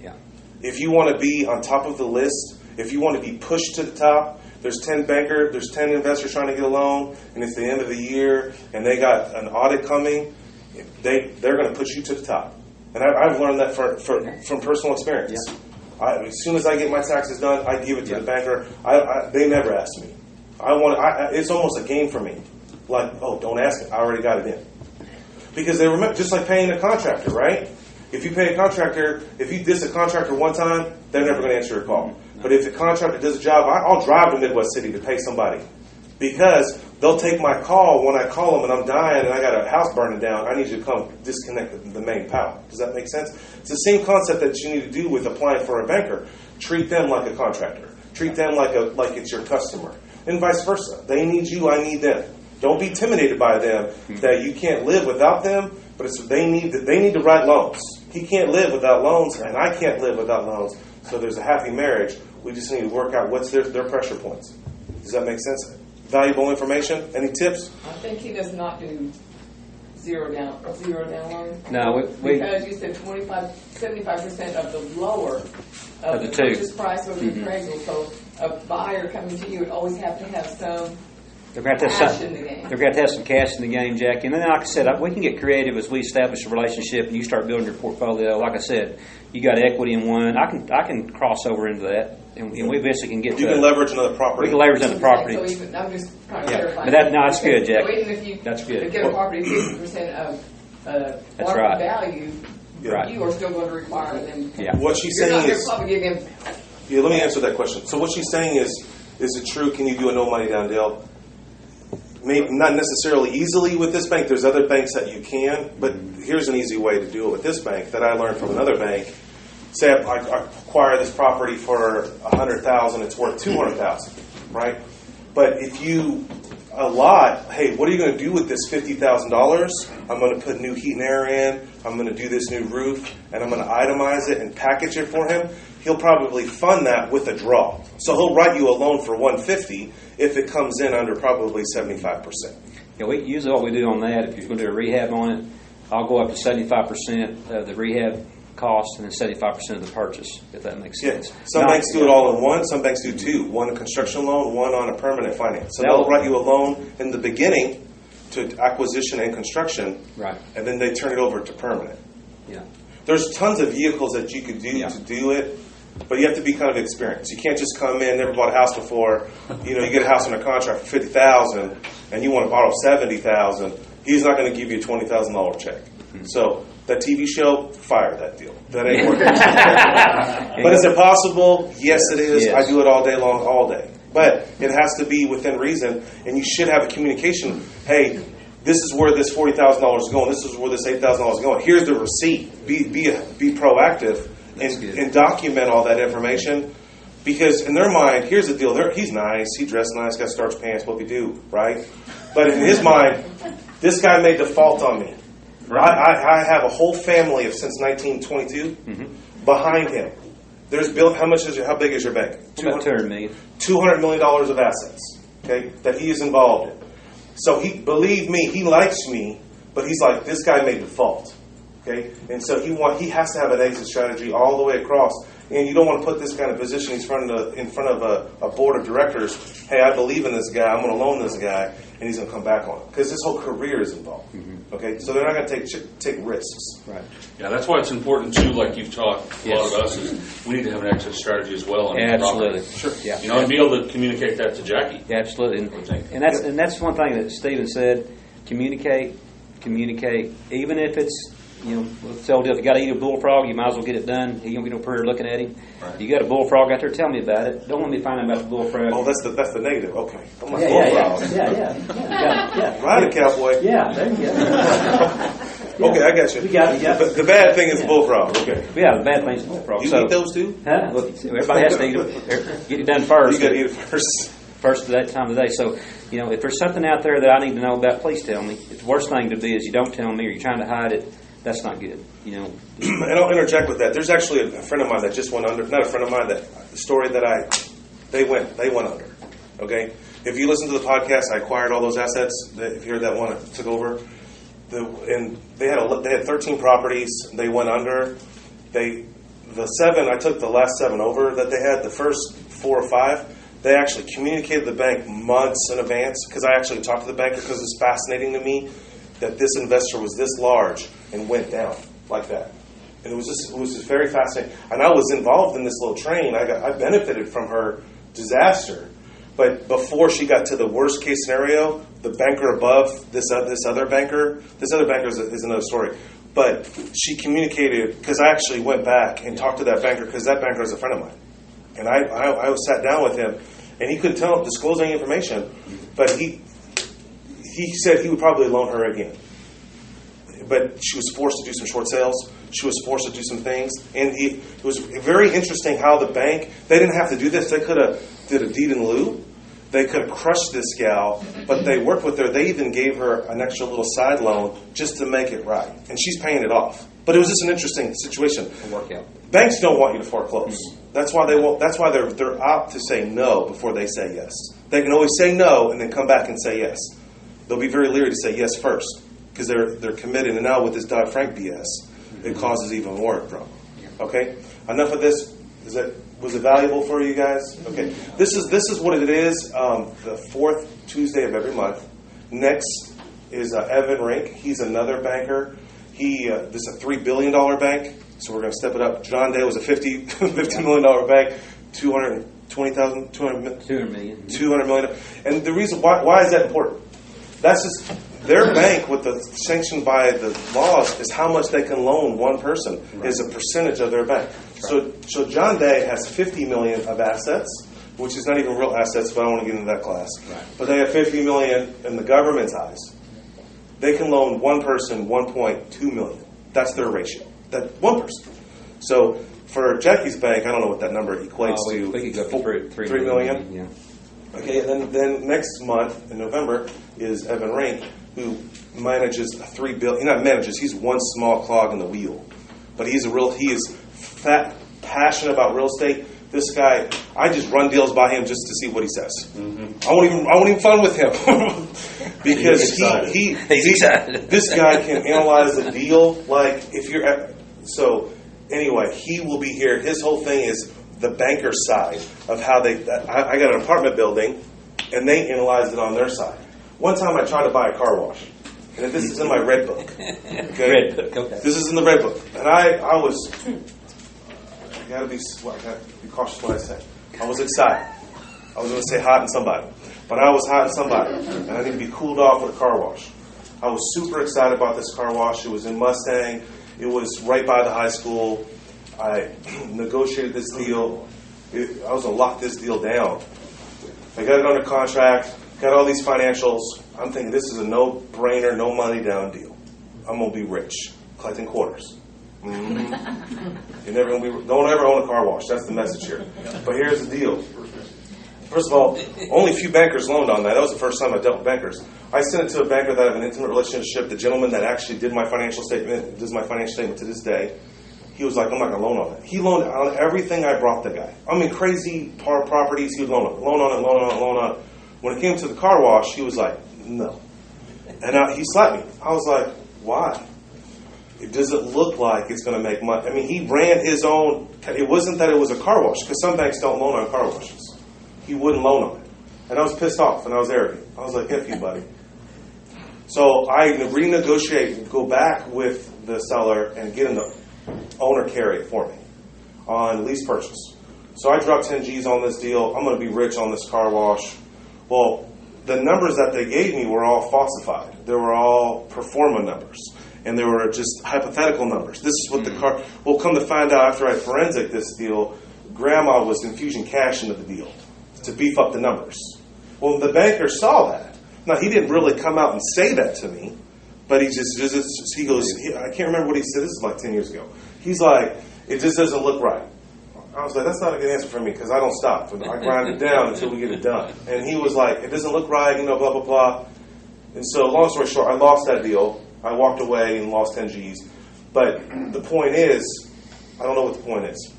Yeah. If you want to be on top of the list, if you want to be pushed to the top, there's 10 investors trying to get a loan, and it's the end of the year, and they got an audit coming, they're going to push you to the top. And I've learned that from personal experience. Yeah. As soon as I get my taxes done, I give it to the banker. They never ask me. It's almost a game for me. Like, oh, don't ask it. I already got it in. Because they remember, just like paying a contractor, right? If you pay a contractor, if you diss a contractor one time, they're never going to answer your call. But if the contractor does a job, I'll drive to Midwest City to pay somebody. Because they'll take my call when I call them and I'm dying and I got a house burning down. I need you to come disconnect the main power. Does that make sense? It's the same concept that you need to do with applying for a banker. Treat them like a contractor. Treat them like it's your customer. And vice versa. They need you, I need them. Don't be intimidated by them that you can't live without them, but they need to write loans. He can't live without loans, and I can't live without loans. So there's a happy marriage. We just need to work out what's their pressure points. Does that make sense? Valuable information? Any tips? I think he does not do zero down loan. No, because you said 75% of the lower of the purchase price or the appraisal. So a buyer coming to you would always have to have some cash in the game. They're going to have some cash in the game, Jackie. And then, like I said, we can get creative as we establish a relationship and you start building your portfolio. Like I said, you got equity in one. I can cross over into that, and we basically can get. You can leverage another property. We can leverage another property. So even, I'm just trying to clarify. But that's good, Jackie. So even if you that's good. get a property 50% of market value, you are still going to require them. Yeah. What she's saying is, probably give them. Yeah, let me answer that question. So what she's saying is it true? Can you do a no money down deal? Maybe not necessarily easily with this bank. There's other banks that you can, but here's an easy way to do it with this bank that I learned from another bank. Say I acquire this property for $100,000, it's worth $200,000, right? But if you hey, what are you going to do with this $50,000? I'm going to put new heat and air in. I'm going to do this new roof, and I'm going to itemize it and package it for him. He'll probably fund that with a draw. So he'll write you a loan for $150 if it comes in under probably 75%. Yeah, usually what we do on that, if you're going to do a rehab on it, I'll go up to 75% of the rehab cost and then 75% of the purchase, if that makes sense. Yeah. Some banks do it all in one. Some banks do two. One a construction loan, one on a permanent finance. So they'll write you a loan in the beginning to acquisition and construction, right, and then they turn it over to permanent. Yeah. There's tons of vehicles that you could do to do it, but you have to be kind of experienced. You can't just come in, never bought a house before. You get a house under contract for $50,000 and you want to borrow $70,000. He's not going to give you a $20,000 check. So that TV show, fire that deal. That ain't working. But is it possible? Yes, it is. Yes. I do it all day long, all day. But it has to be within reason, and you should have a communication. Hey, this is where this $40,000 is going. This is where this $8,000 is going. Here's the receipt. Be proactive and document all that information. Because in their mind, here's the deal. He's nice. He dressed nice. Got starched pants. What we do, right? But in his mind, this guy may default on me. I have a whole family of since 1922 behind him. There's how big is your bank? About $200 million. $200 million of assets, okay, that he is involved in. So believe me, he likes me, but he's like, this guy may default, okay, and so he has to have an exit strategy all the way across. And you don't want to put this kind of position in front of a board of directors. Hey, I believe in this guy. I'm going to loan this guy, and he's going to come back on it because his whole career is involved. Okay, so they're not going to take risks. Right. Yeah, that's why it's important too. Like you've taught a lot of us, is we need to have an exit strategy as well. On absolutely, sure. Yeah, and be able to communicate that to Jackie. Yeah, absolutely, and that's one thing that Stephen said. Communicate. Even if it's tell if you got to eat a bullfrog, you might as well get it done. He don't get no prayer looking at him. Right. You got a bullfrog out there, tell me about it. Don't let me find out about the bullfrog. Oh, that's the negative. Okay. I'm like bullfrog. Yeah. Ride a cowboy. Yeah, there you go. Okay, I got you. The bad thing is bullfrog. Okay. Yeah, the bad thing is bullfrog. You eat those too? Huh? Well, everybody has to eat them. Get it done first. You got to eat it first. First at that time of the day. So, if there's something out there that I need to know about, please tell me. The worst thing to be is you don't tell me or you're trying to hide it. That's not good, And I'll interject with that. There's actually a friend of mine that just went under. Not a friend of mine. The story that they went under. Okay. If you listen to the podcast, I acquired all those assets. If you heard that one, I took over. And they had 13 properties. They went under. I took the last 7 over that they had. The first 4 or 5. They actually communicated the bank months in advance because I actually talked to the banker because it's fascinating to me that this investor was this large and went down like that. And it was just very fascinating. And I was involved in this little train. I benefited from her disaster. But before she got to the worst case scenario, the banker above this other banker. This other banker is another story. But she communicated, because I actually went back and talked to that banker, because that banker is a friend of mine. And I sat down with him, and he couldn't disclose any information, but he said he would probably loan her again. But she was forced to do some short sales. She was forced to do some things. And it was very interesting how the bank, they didn't have to do this. They could have did a deed in lieu. They could have crushed this gal, but they worked with her. They even gave her an extra little side loan just to make it right. And she's paying it off. But it was just an interesting situation. Banks don't want you to foreclose. That's why they're apt to say no before they say yes. They can always say no and then come back and say yes. They'll be very leery to say yes first because they're committed. And now with this Dodd-Frank BS, it causes even more problem. Okay? Enough of this. Was it valuable for you guys? Okay. This is what it is. The fourth Tuesday of every month. Next is Evan Rink. He's another banker. This is a $3 billion bank, so we're going to step it up. John Day was a $50 million bank, $200 million. And the reason why is that important? That's just their bank with the sanctioned by the laws is how much they can loan one person is a percentage of their bank. So John Day has $50 million of assets, which is not even real assets, but I don't want to get into that class. But they have $50 million in the government's eyes. They can loan one person $1.2 million. That's their ratio. That one person. So for Jackie's bank, I don't know what that number equates to. We could go for $3 million. Yeah. Okay, and then next month in November is Evan Rink, who manages a $3 billion. He not manages. He's one small clog in the wheel, but he is passionate about real estate. This guy, I just run deals by him just to see what he says. Mm-hmm. I won't even fun with him because he's excited. This guy can analyze a deal like if you're at, so anyway. He will be here. His whole thing is the banker side of how I got an apartment building, and they analyzed it on their side. One time I tried to buy a car wash, and this is in my red book. Okay? Red book. Okay. This is in the red book, and I was. I gotta be cautious what I say. I was excited. I was going to say hot and somebody, but I was hot and somebody, and I need to be cooled off with a car wash. I was super excited about this car wash. It was in Mustang. It was right by the high school. I negotiated this deal. I was going to lock this deal down. I got it under contract. Got all these financials. I'm thinking this is a no-brainer, no money down deal. I'm going to be rich, collecting quarters. Mm-hmm. Don't ever own a car wash. That's the message here. But here's the deal. First of all, only a few bankers loaned on that. That was the first time I dealt with bankers. I sent it to a banker that I have an intimate relationship. The gentleman that actually did my financial statement, does my financial statement to this day. He was like, I'm not going to loan on it. He loaned on everything I brought the guy. I mean, crazy properties, he would loan on it. When it came to the car wash, he was like, no. And he slapped me. I was like, why? It doesn't look like it's going to make money. I mean, he ran his own. It wasn't that it was a car wash, because some banks don't loan on car washes. He wouldn't loan on it. And I was pissed off, and I was arrogant. I was like, F you, buddy. So I renegotiate, go back with the seller, and get the owner carry it for me on lease purchase. So I dropped 10 G's on this deal. I'm going to be rich on this car wash. Well, the numbers that they gave me were all falsified. They were all pro forma numbers. And they were just hypothetical numbers. This is what the car... Well, come to find out after I forensic this deal, Grandma was infusing cash into the deal to beef up the numbers. Well, the banker saw that. Now, he didn't really come out and say that to me, but he goes, I can't remember what he said. This is like 10 years ago. He's like, it just doesn't look right. I was like, that's not a good answer for me because I don't stop. I grind it down until we get it done. And he was like, it doesn't look right, blah, blah, blah. And so, long story short, I lost that deal. I walked away and lost 10 G's. But the point is, I don't know what the point is.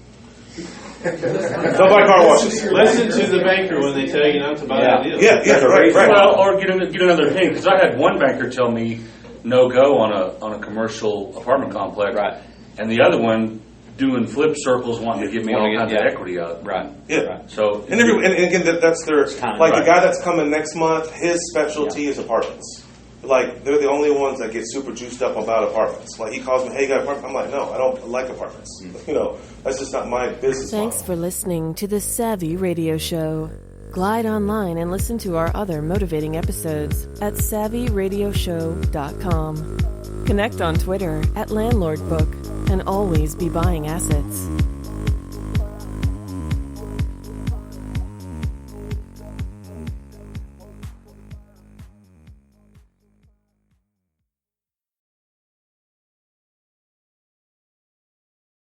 Don't buy car washes. Listen to the banker when they tell you not to buy that deal. Yeah, right. Well, or get another hint, because I had one banker tell me no go on a commercial apartment complex, right, and the other one doing flip circles, wanting to give me all kinds of equity out of it. Right. Yeah. Right. So and again, that's their the guy that's coming next month. His specialty is apartments. Like, they're the only ones that get super juiced up about apartments. Like, he calls me, hey, you got an apartment? I'm like, no, I don't like apartments. You know, that's just not my business Thanks model. for listening to The Savvy Radio Show. Glide online and listen to our other motivating episodes at SavvyRadioShow.com. Connect on Twitter at LandlordBook and always be buying assets.